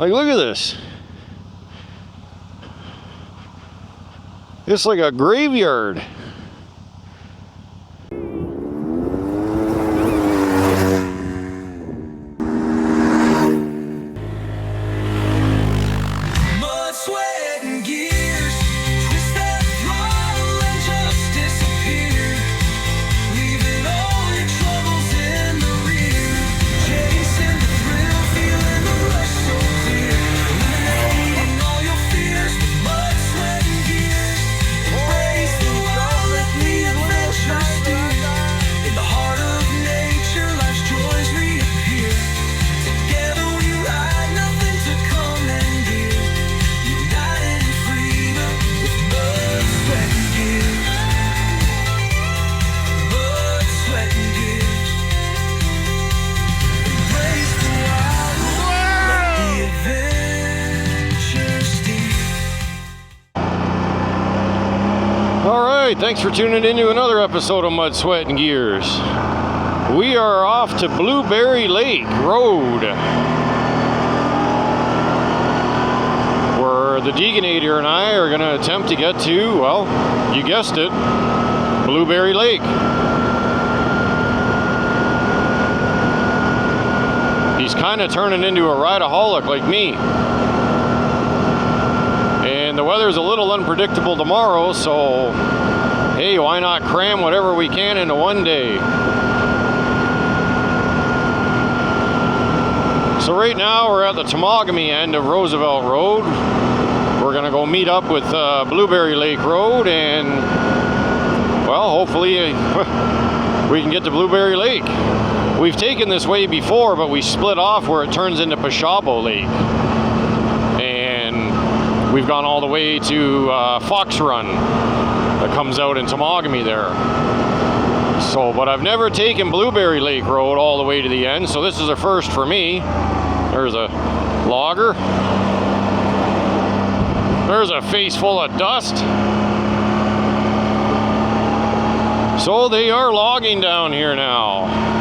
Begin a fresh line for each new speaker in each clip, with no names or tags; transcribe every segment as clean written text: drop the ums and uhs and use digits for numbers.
Like, look at this. It's like a graveyard. Thanks for tuning in to another episode of Mud, Sweat, and Gears. We are off to Blueberry Lake Road, where the Deeganator and I are going to attempt to get to, well, you guessed it, Blueberry Lake. He's kind of turning into a rideaholic like me. And the weather's a little unpredictable tomorrow, so hey, why not cram whatever we can into one day? So right now we're at the Temagami end of Roosevelt Road. We're gonna go meet up with Blueberry Lake Road, and well, hopefully we can get to Blueberry Lake. We've taken this way before, but we split off where it turns into Fiasco Lake. And we've gone all the way to Fox Run that comes out in Temagami there. So, but I've never taken Blueberry Lake Road all the way to the end, so this is a first for me. There's a logger. There's a face full of dust. So they are logging down here now.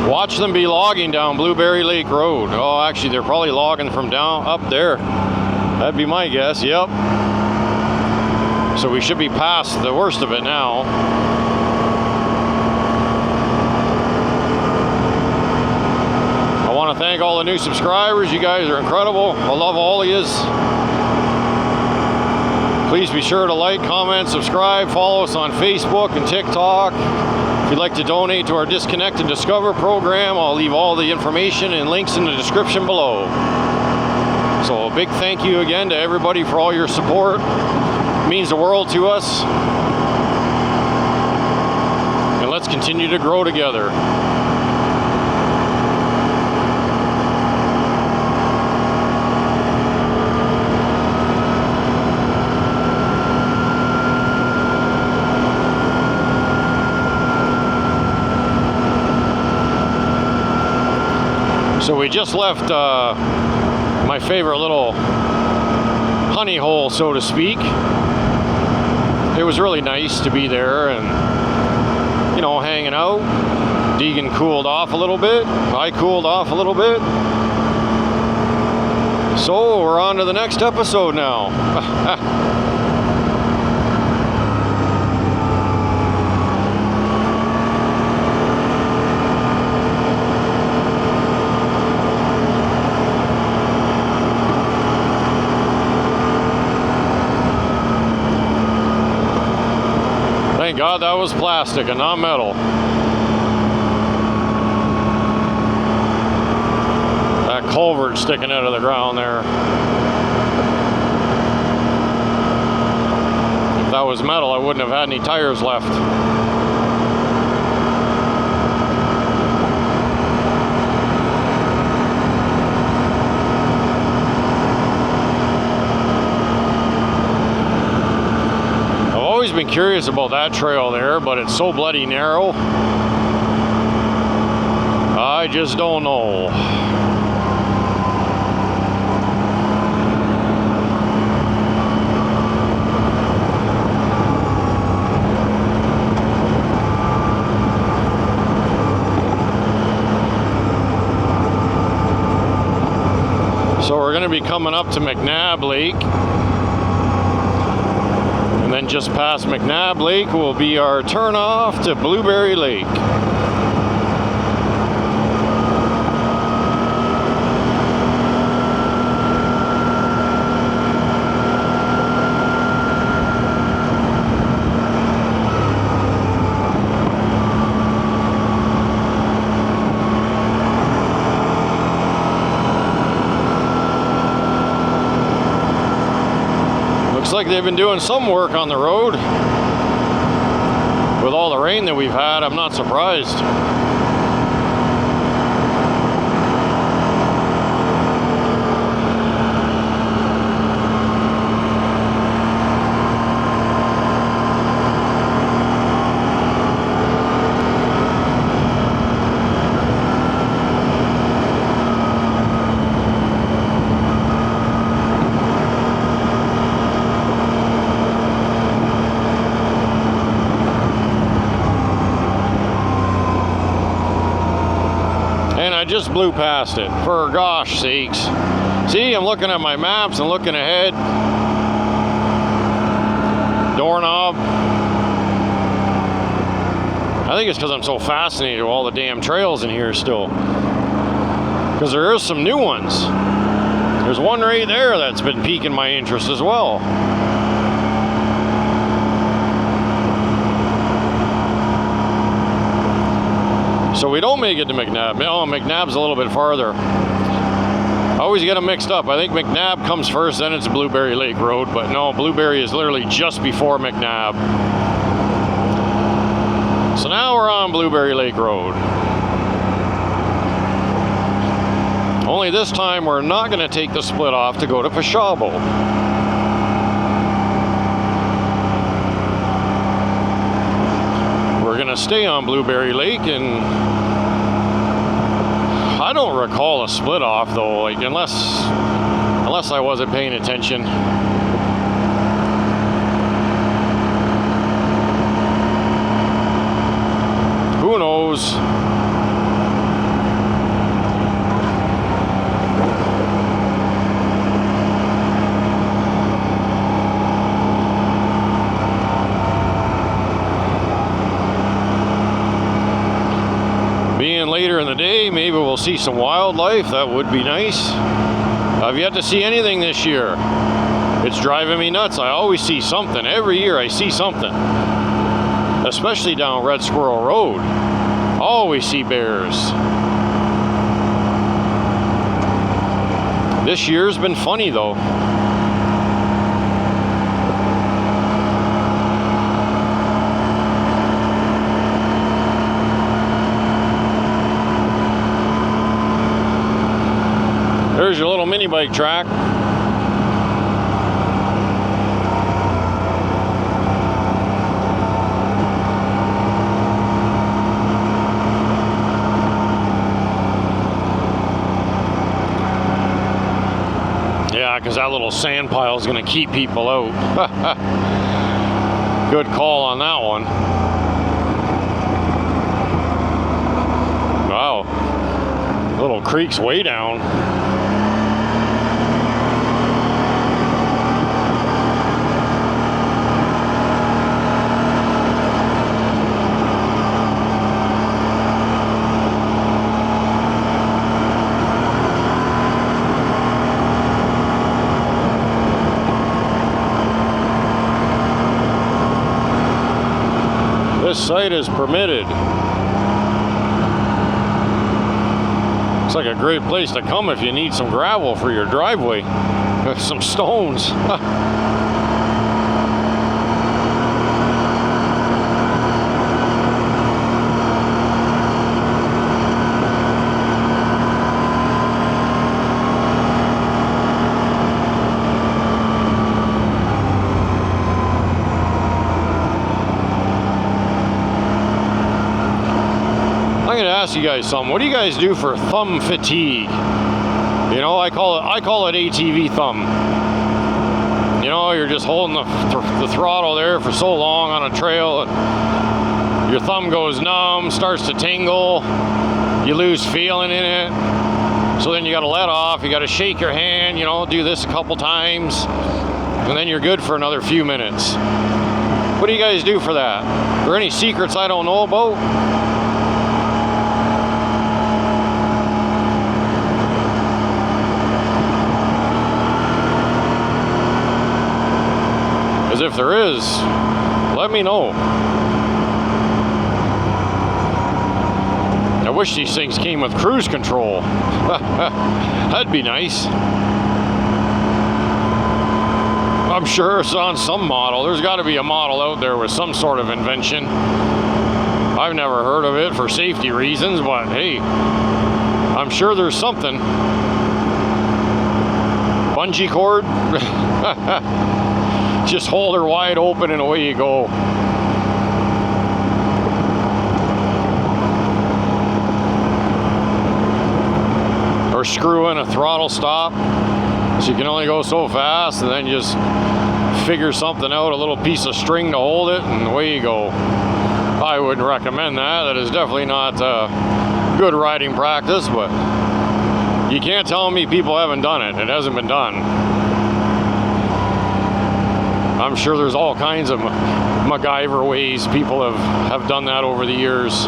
Watch them be logging down Blueberry Lake Road. Oh, actually, they're probably logging from down up there. That'd be my guess, yep. So we should be past the worst of it now. I want to thank all the new subscribers. You guys are incredible. I love all of yous. Please be sure to like, comment, subscribe, follow us on Facebook and TikTok. If you'd like to donate to our Disconnect and Discover program, I'll leave all the information and links in the description below. So a big thank you again to everybody for all your support. It means the world to us. And let's continue to grow together. So we just left my favorite little honey hole, so to speak. It was really nice to be there and, you know, hanging out. Deegan cooled off a little bit. I cooled off a little bit. So we're on to the next episode now. Thank God that was plastic and not metal. That culvert sticking out of the ground there. If that was metal, I wouldn't have had any tires left. Been curious about that trail there, but it's so bloody narrow. I just don't know. going to be coming up to McNabb Lake. And then just past McNabb Lake will be our turn off to Blueberry Lake. Looks like they've been doing some work on the road. With all the rain that we've had, I'm not surprised. Just blew past it, for gosh sakes. See, I'm looking at my maps and looking ahead. Doorknob. I think it's because I'm so fascinated with all the damn trails in here still. Because there is some new ones. There's one right there that's been piquing my interest as well. So we don't make it to McNabb. Oh, McNabb's a little bit farther. I always get them mixed up. I think McNabb comes first, then it's Blueberry Lake Road, but no, Blueberry is literally just before McNabb. So now we're on Blueberry Lake Road. Only this time we're not going to take the split off to go to Fiasco. Gonna stay on Blueberry Lake, and I don't recall a split off though, like unless I wasn't paying attention. Who knows? Later in the day, maybe we'll see some wildlife. That would be nice. I've yet to see anything this year. It's driving me nuts. I always see something. Every year I see something. Especially down Red Squirrel Road. Always see bears. This year's been funny though. There's your little mini bike track. Yeah, because that little sand pile is going to keep people out. Good call on that one. Wow. Little creek's way down. This site is permitted. Looks like a great place to come if you need some gravel for your driveway. Some stones. Ask you guys something. What do you guys do for thumb fatigue? You know, I call it ATV thumb. You know, you're just holding the throttle there for so long on a trail, and your thumb goes numb, starts to tingle, you lose feeling in it. So then you got to let off, you got to shake your hand, you know, do this a couple times, and then you're good for another few minutes. What do you guys do for that? Are there any secrets I don't know about? As if there is, let me know. I wish these things came with cruise control. That'd be nice. I'm sure it's on some model. There's got to be a model out there with some sort of invention. I've never heard of it for safety reasons, but hey, I'm sure there's something. Bungee cord. Just hold her wide open and away you go. Or screw in a throttle stop, so you can only go so fast, and then just figure something out, a little piece of string to hold it, and away you go. I wouldn't recommend that. That is definitely not good riding practice, but you can't tell me people haven't done it. It hasn't been done. I'm sure there's all kinds of MacGyver ways people have done that over the years.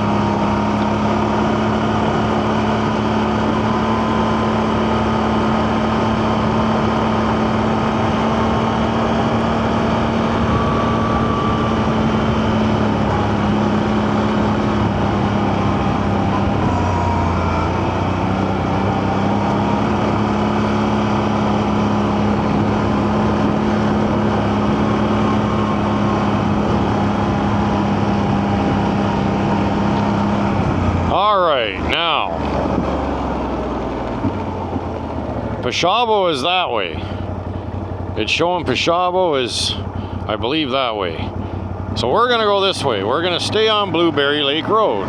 Pashabo is that way. It's showing Pashabo is, I believe, that way. So we're gonna go this way. We're gonna stay on Blueberry Lake Road.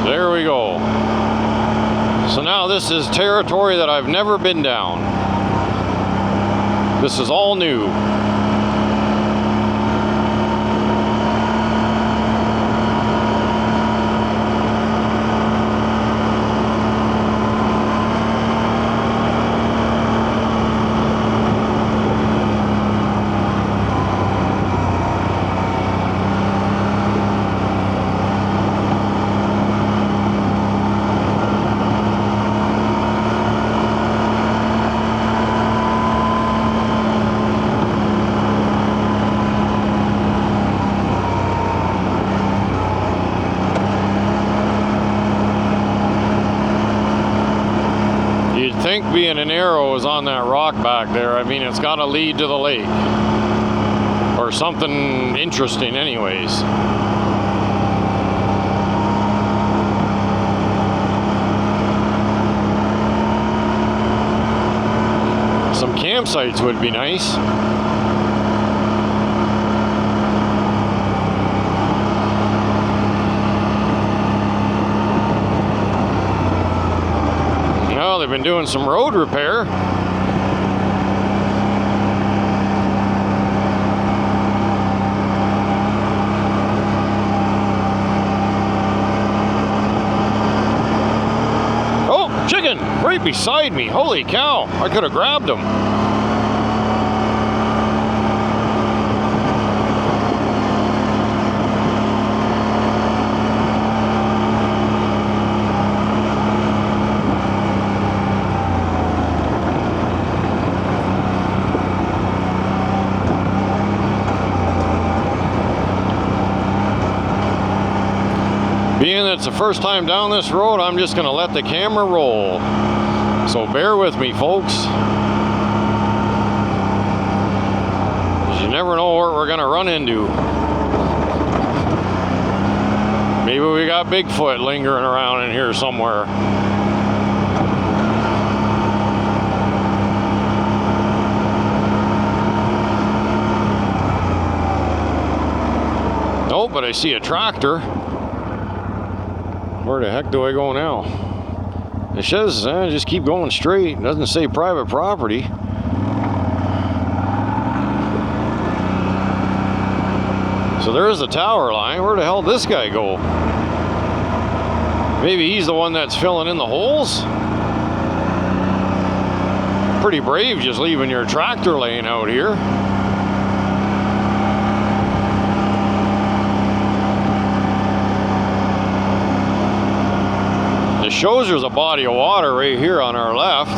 There we go. So now this is territory that I've never been down. This is all new. Being an arrow is on that rock back there, I mean, it's got to lead to the lake or something interesting anyways. Some campsites would be nice. They've been doing some road repair. Oh, chicken right beside me. Holy cow, I could have grabbed him. Being that it's the first time down this road, I'm just going to let the camera roll. So bear with me, folks. You never know what we're going to run into. Maybe we got Bigfoot lingering around in here somewhere. Nope, but I see a tractor. Where the heck do I go now? It says just keep going straight. It doesn't say private property. So there's the tower line. Where the hell did this guy go? Maybe he's the one that's filling in the holes. Pretty brave just leaving your tractor laying out here. It shows there's a body of water right here on our left.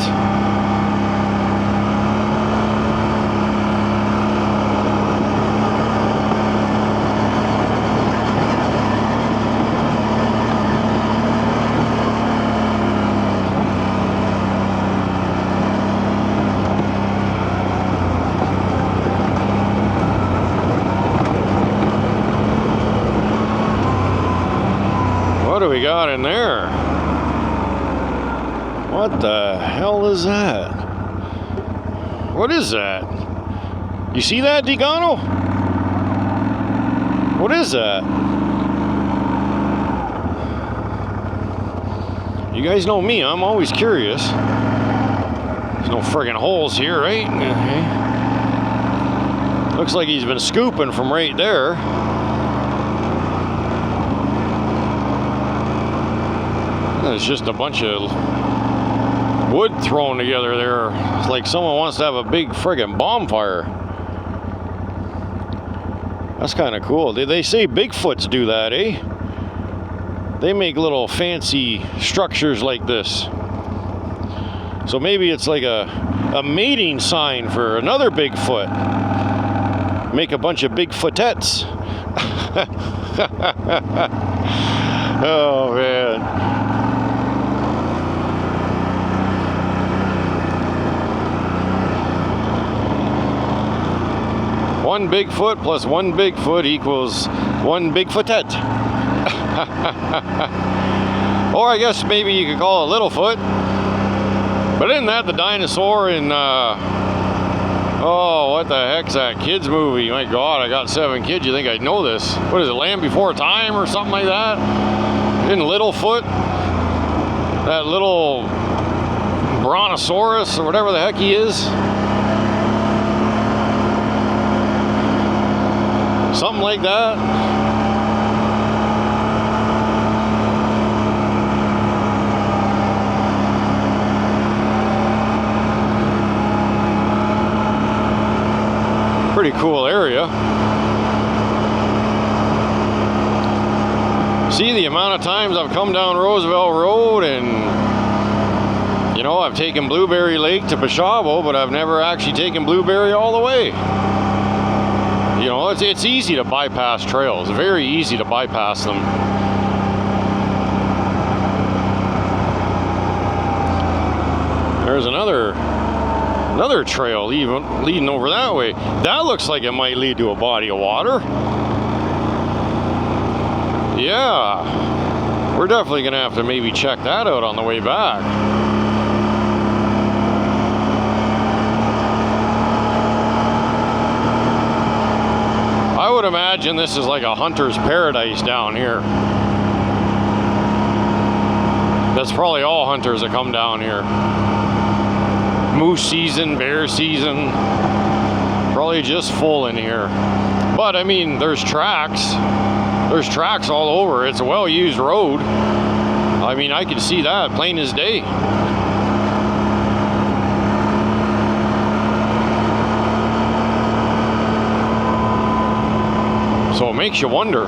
What do we got in there? What the hell is that? What is that? You see that, Deegano? What is that? You guys know me, I'm always curious. There's no friggin' holes here, right? Okay. Looks like he's been scooping from right there. It's just a bunch of wood thrown together there. It's like someone wants to have a big friggin' bonfire. That's kind of cool. They say Bigfoots do that, eh? They make little fancy structures like this. So maybe it's like a mating sign for another Bigfoot. Make a bunch of Bigfootettes. Oh, man. One Bigfoot plus one Bigfoot equals one Bigfootette. Or I guess maybe you could call it Littlefoot. But isn't that the dinosaur in, oh, what the heck's that kids movie? My God, I got 7 kids. You think I'd know this? What is it, Land Before Time or something like that? In Littlefoot? That little brontosaurus or whatever the heck he is? Something like that. Pretty cool area. See the amount of times I've come down Roosevelt Road and, you know, I've taken Blueberry Lake to Peshabo, but I've never actually taken Blueberry all the way. You know, it's easy to bypass trails, very easy to bypass them. There's another trail even leading over that way. That looks like it might lead to a body of water. Yeah, we're definitely gonna have to maybe check that out on the way back. I would imagine this is like a hunter's paradise down here. That's probably all hunters that come down here. Moose season, bear season, probably just full in here. But I mean, there's tracks all over. It's a well-used road. I mean, I can see that plain as day. So it makes you wonder.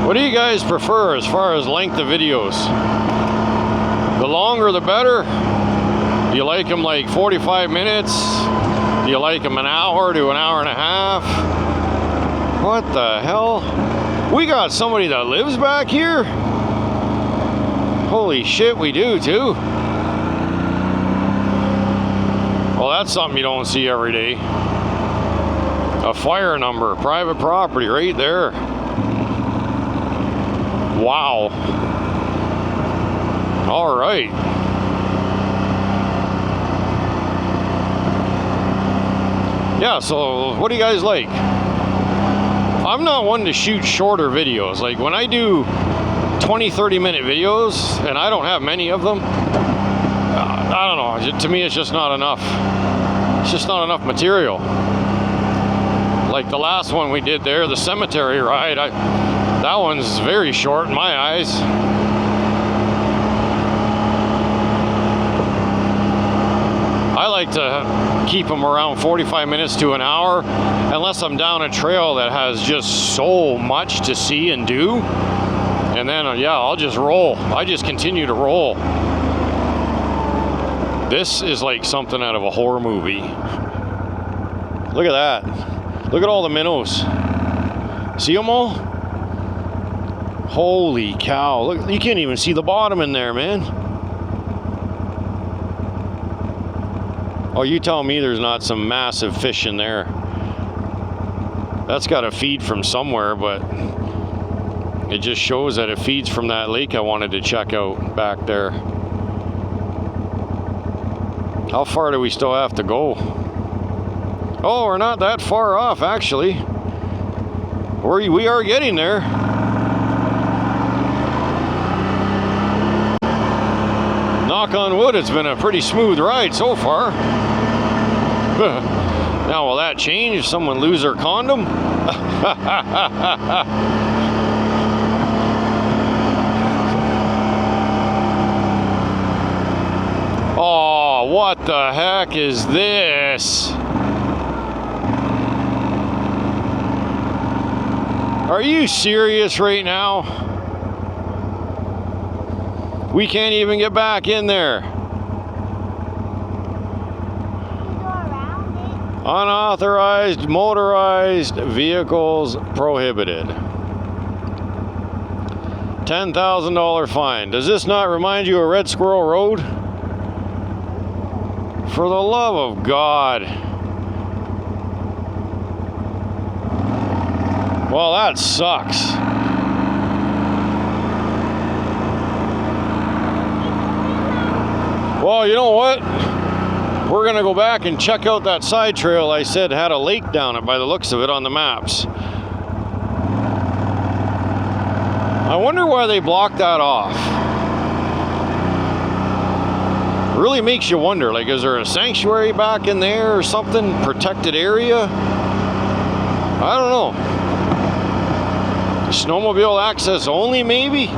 What do you guys prefer as far as length of videos? The longer the better? Do you like them like 45 minutes? Do you like them an hour to an hour and a half? What the hell? We got somebody that lives back here? Holy shit, we do too. Well, that's something you don't see every day. A fire number, private property right there. Wow. All right. Yeah, so what do you guys like? I'm not one to shoot shorter videos. Like when I do 20-30 minute videos, and I don't have many of them, I don't know, to me it's just not enough. It's just not enough material. Like the last one we did there, the cemetery ride, that one's very short in my eyes. I like to keep them around 45 minutes to an hour, unless I'm down a trail that has just so much to see and do. And then, yeah, I'll just roll. I just continue to roll. This is like something out of a horror movie. Look at that. Look at all the minnows. See them all? Holy cow. Look, you can't even see the bottom in there, man. Oh, you tell me there's not some massive fish in there. That's got to feed from somewhere, but it just shows that it feeds from that lake I wanted to check out back there. How far do we still have to go? Oh, we're not that far off, actually. We are getting there. Knock on wood, it's been a pretty smooth ride so far. Now, will that change if someone lose their condom? Oh, what the heck is this? Are you serious right now? We can't even get back in there. Unauthorized motorized vehicles prohibited. $10,000 fine. Does this not remind you of Red Squirrel Road? For the love of God. Well, that sucks. Well, you know what? We're gonna go back and check out that side trail I said had a lake down it by the looks of it on the maps. I wonder why they blocked that off. Really makes you wonder, like, is there a sanctuary back in there or something? Protected area? I don't know. Snowmobile access only, maybe?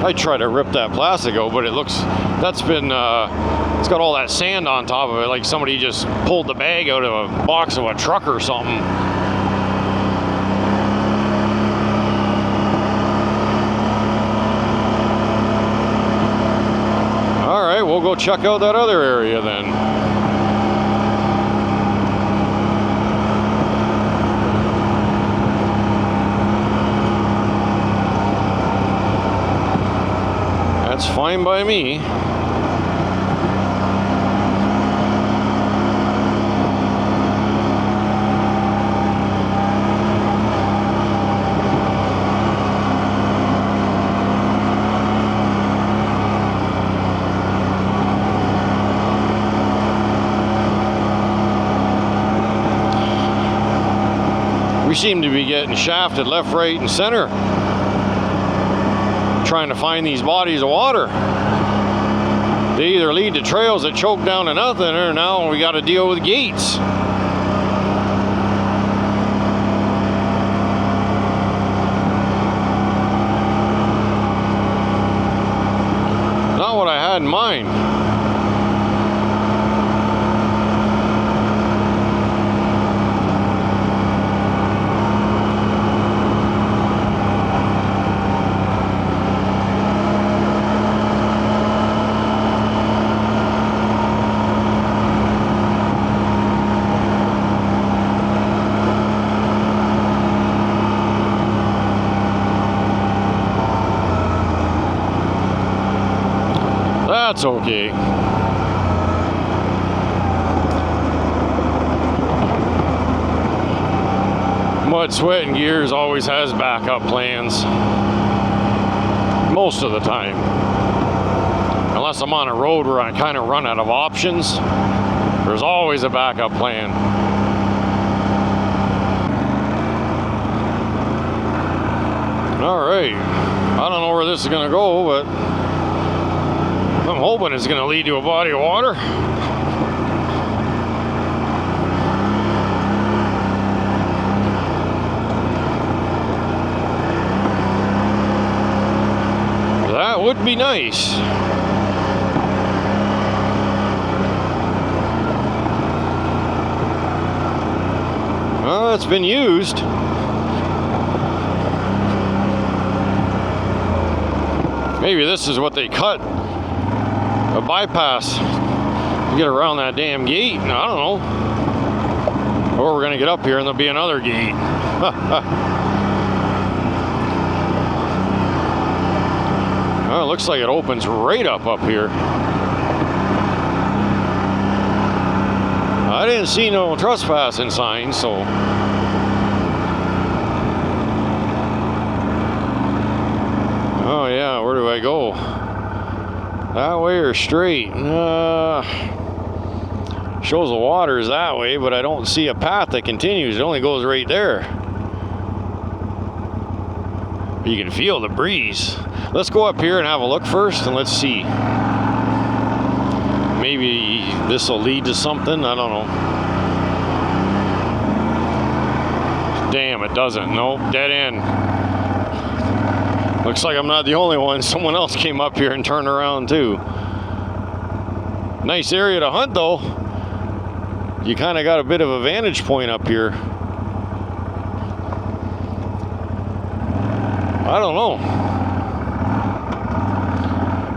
I try to rip that plastic out, but it looks, that's been, it's got all that sand on top of it, like somebody just pulled the bag out of a box of a truck or something. All right, we'll go check out that other area then. That's fine by me. We seem to be getting shafted left, right, and center, trying to find these bodies of water. They either lead to trails that choke down to nothing, or now we got to deal with gates. Not what I had in mind. That's okay. Blood, Sweat, and Gears always has backup plans. Most of the time. Unless I'm on a road where I kind of run out of options, there's always a backup plan. Alright. I don't know where this is going to go, but I'm hoping it's going to lead to a body of water. That would be nice. Well, it's been used. Maybe this is what they cut. A bypass to get around that damn gate. I don't know. Or we're going to get up here and there'll be another gate. Well, it looks like it opens right up here. I didn't see no trespassing signs, so. Oh yeah, where do I go? That way or straight? Shows the water is that way, but I don't see a path that continues. It only goes right there. You can feel the breeze. Let's go up here and have a look first, and let's see. Maybe this will lead to something. I don't know. Damn, it doesn't. Nope, dead end. Looks like I'm not the only one. Someone else came up here and turned around too. Nice area to hunt though. You kind of got a bit of a vantage point up here. I don't know.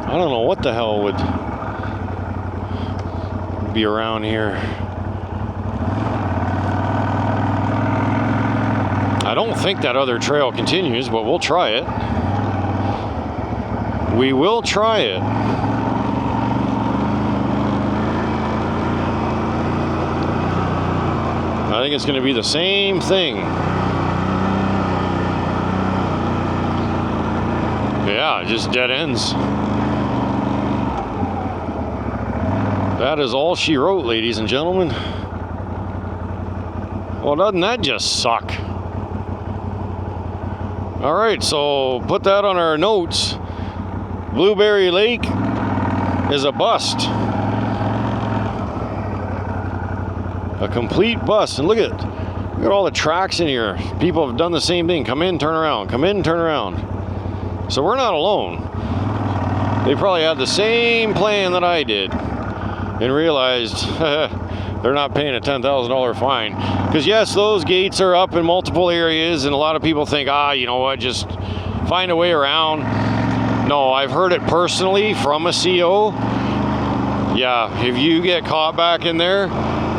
I don't know what the hell would be around here. I don't think that other trail continues, but we'll try it. We will try it. I think it's going to be the same thing. Yeah, just dead ends. That is all she wrote, ladies and gentlemen. Well, doesn't that just suck? All right, so put that on our notes. Blueberry Lake is a bust. A complete bust. And look at all the tracks in here. People have done the same thing. Come in, turn around. Come in, turn around. So we're not alone. They probably had the same plan that I did and realized they're not paying a $10,000 fine. Because yes, those gates are up in multiple areas, and a lot of people think, you know what, just find a way around. No, I've heard it personally from a CO. Yeah, if you get caught back in there,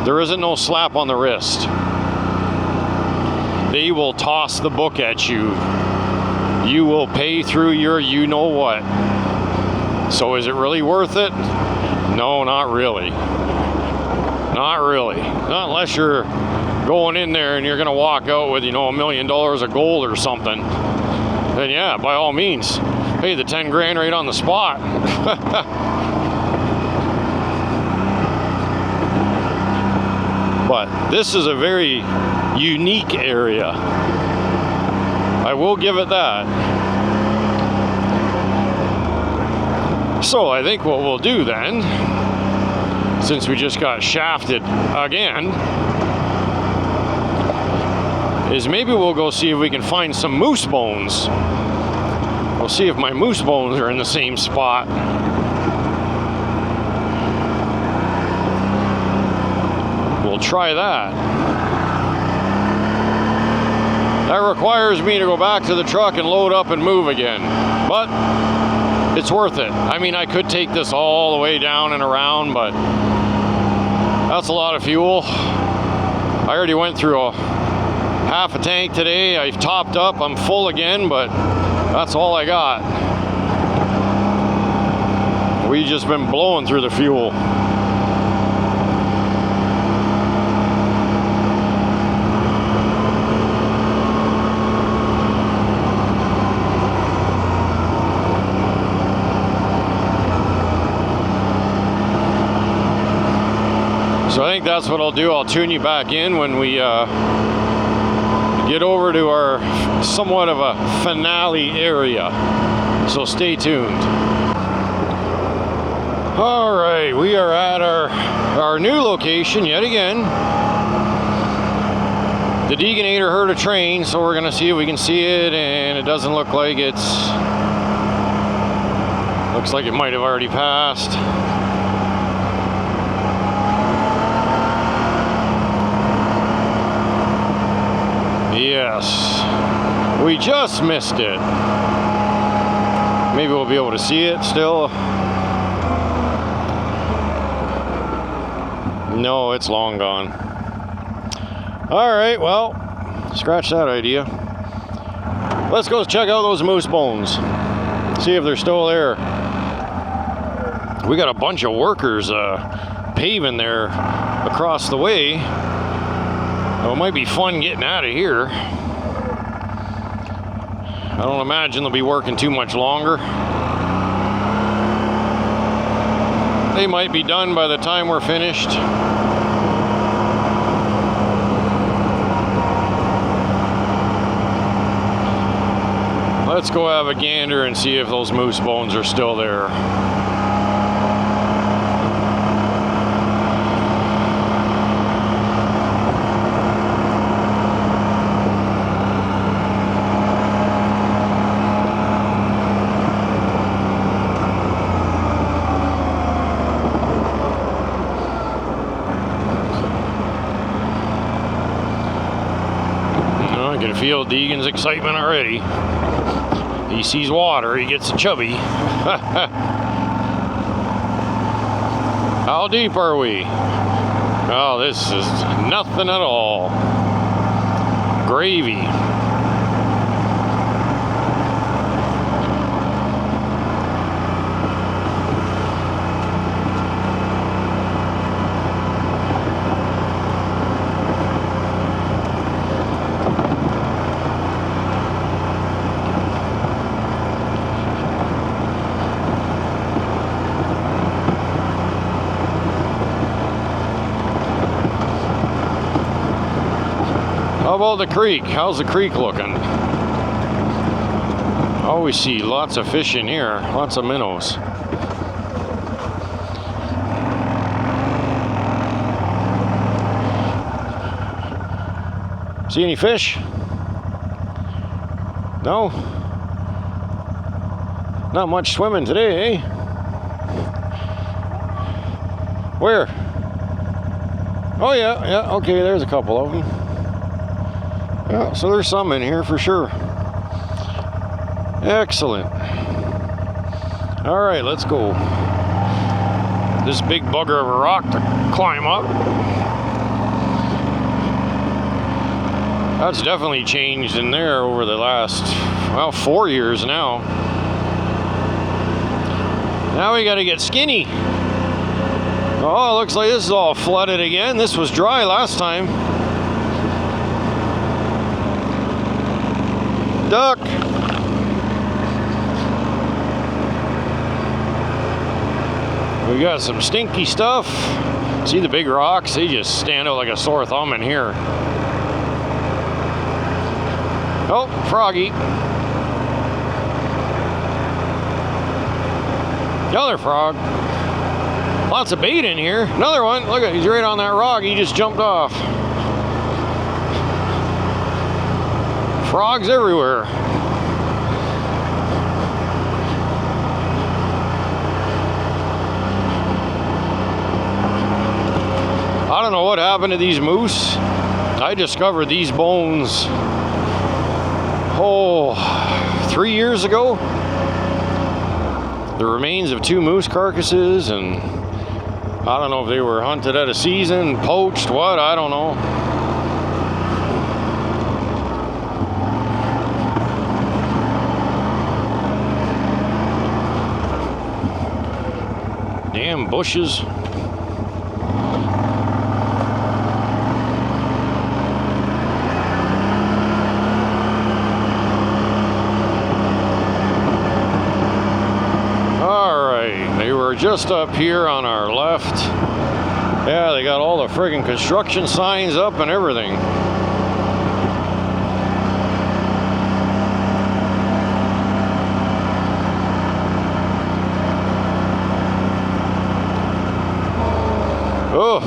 there isn't no slap on the wrist. They will toss the book at you. You will pay through your you-know-what. So is it really worth it? No, not really. Not really. Not unless you're going in there and you're going to walk out with, $1 million of gold or something. Then yeah, by all means, pay the 10 grand right on the spot. But this is a very unique area. I will give it that. So I think what we'll do then, since we just got shafted again, is maybe we'll go see if we can find some moose bones. We'll see if my moose bones are in the same spot. We'll try that. That requires me to go back to the truck and load up and move again. But it's worth it. I mean, I could take this all the way down and around, but that's a lot of fuel. I already went through a half a tank today. I've topped up. I'm full again, but that's all I got. We've just been blowing through the fuel. think that's what I'll do. I'll tune you back in when we get over to our somewhat of a finale area. So stay tuned. All right, we are at our new location yet again. The Deeganator heard a train, so we're gonna see if we can see it, and it doesn't look like it's... Looks like it might have already passed. Yes, we just missed it. Maybe we'll be able to see it still. No, it's long gone. All right, well, scratch that idea. Let's go check out those moose bones. See if they're still there. We got a bunch of workers paving there across the way. Well, it might be fun getting out of here. I don't imagine they'll be working too much longer. They might be done by the time we're finished. Let's go have a gander and see if those moose bones are still there. I can feel Deegan's excitement already. He sees water, he gets chubby. How deep are we? Oh, this is nothing at all. Gravy. How about the creek? How's the creek looking? Oh, we see lots of fish in here, lots of minnows. See any fish? No? Not much swimming today, eh? Where? Oh yeah, okay, there's a couple of them. Yeah, so there's some in here for sure. Excellent. All right, let's go. This big bugger of a rock to climb up. That's definitely changed in there over the last, well, 4 years now. Now we gotta get skinny. Oh, it looks like this is all flooded again. This was dry last time. Duck. We got some stinky stuff. See the big rocks? They just stand out like a sore thumb in here. Oh, froggy. Another frog. Lots of bait in here. Another one. Look at, he's right on that rock. He just jumped off. Frogs everywhere. I don't know what happened to these moose. I discovered these bones, 3 years ago. The remains of 2 moose carcasses, and I don't know if they were hunted at a season, poached, what, I don't know. Damn bushes. All right, they were just up here on our left. Yeah, they got all the friggin' construction signs up and everything. Oh,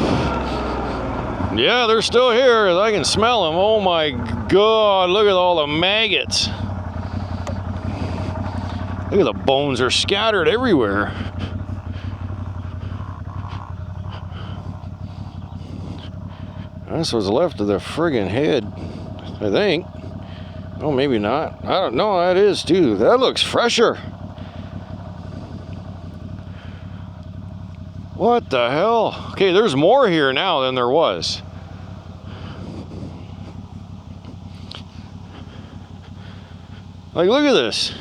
yeah, they're still here. I can smell them. Oh my God, look at all the maggots. Look at the bones, are scattered everywhere. That's what's left of the friggin' head, I think. Oh, maybe not. I don't know. That is too. That looks fresher. What the hell? Okay, there's more here now than there was. Like, look at this.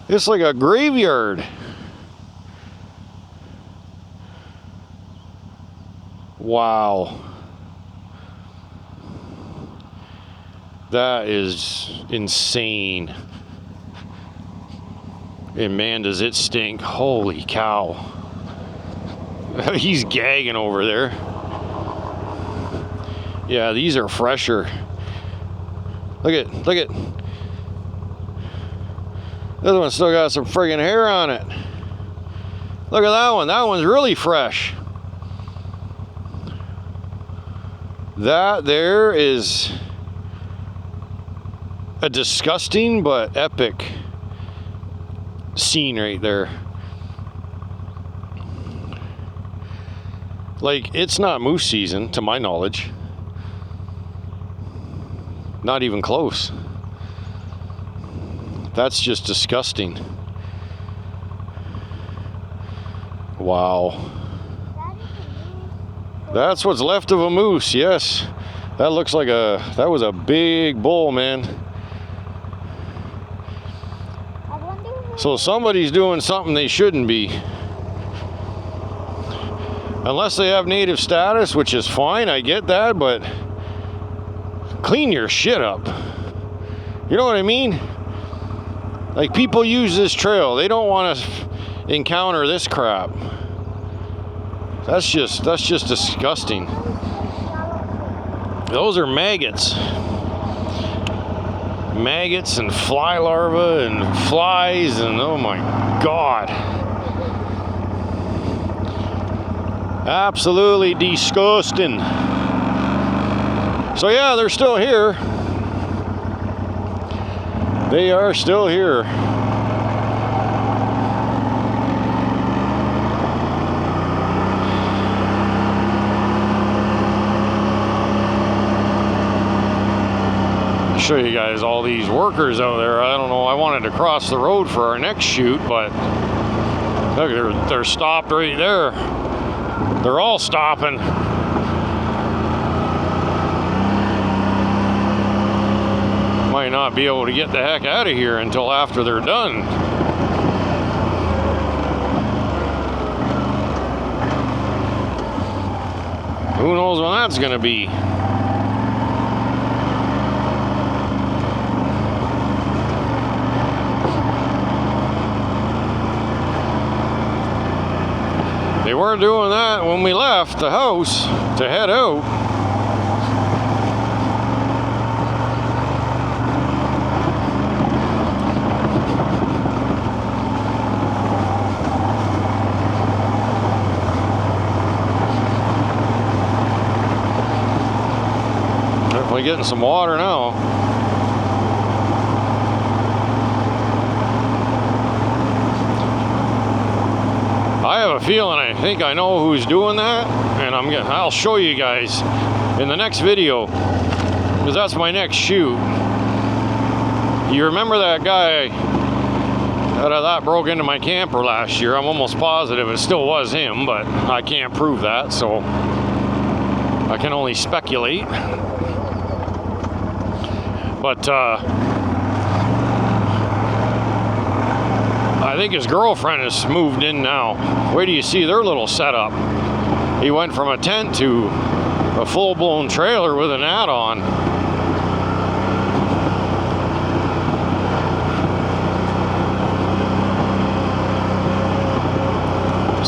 It's like a graveyard. Wow. That is insane. And man, does it stink. Holy cow. He's gagging over there. Yeah, these are fresher. Look at. This one still got some friggin' hair on it. Look at that one. That one's really fresh. That there is a disgusting but epic scene right there. Like, it's not moose season to my knowledge. Not even close. That's just disgusting. Wow. That's what's left of a moose, yes. That looks like that was a big bull, man. So somebody's doing something they shouldn't be. Unless they have native status, which is fine, I get that, but clean your shit up. You know what I mean? Like, people use this trail. They don't want to encounter this crap. That's just disgusting. Those are maggots. Maggots and fly larvae and flies, and oh my God. Absolutely disgusting. So yeah, they're still here. They are still here. Show you guys all these workers out there. I don't know, I wanted to cross the road for our next shoot, but look, they're stopped right there. They're all stopping. Might not be able to get the heck out of here until after they're done. Who knows when that's gonna be? They weren't doing that when we left the house to head out. Definitely getting some water now. I have a feeling, I think I know who's doing that, and I'll show you guys in the next video, because that's my next shoot. You remember that guy that broke into my camper last year? I'm almost positive it still was him, but I can't prove that, so I can only speculate. But I think his girlfriend has moved in now. Wait till you see their little setup. He went from a tent to a full-blown trailer with an add-on.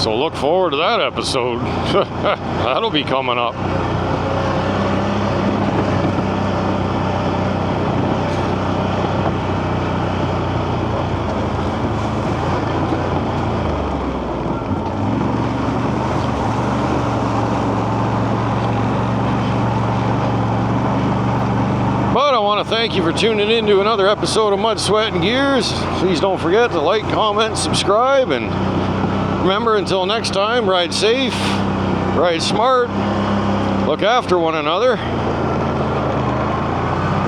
So look forward to that episode. That'll be coming up. But I want to thank you for tuning in to another episode of Mud, Sweat, and Gears. Please don't forget to like, comment, subscribe, and remember, until next time, ride safe, ride smart, look after one another,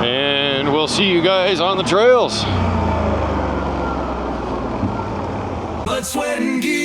and we'll see you guys on the trails. Mud, Sweat, and Gears.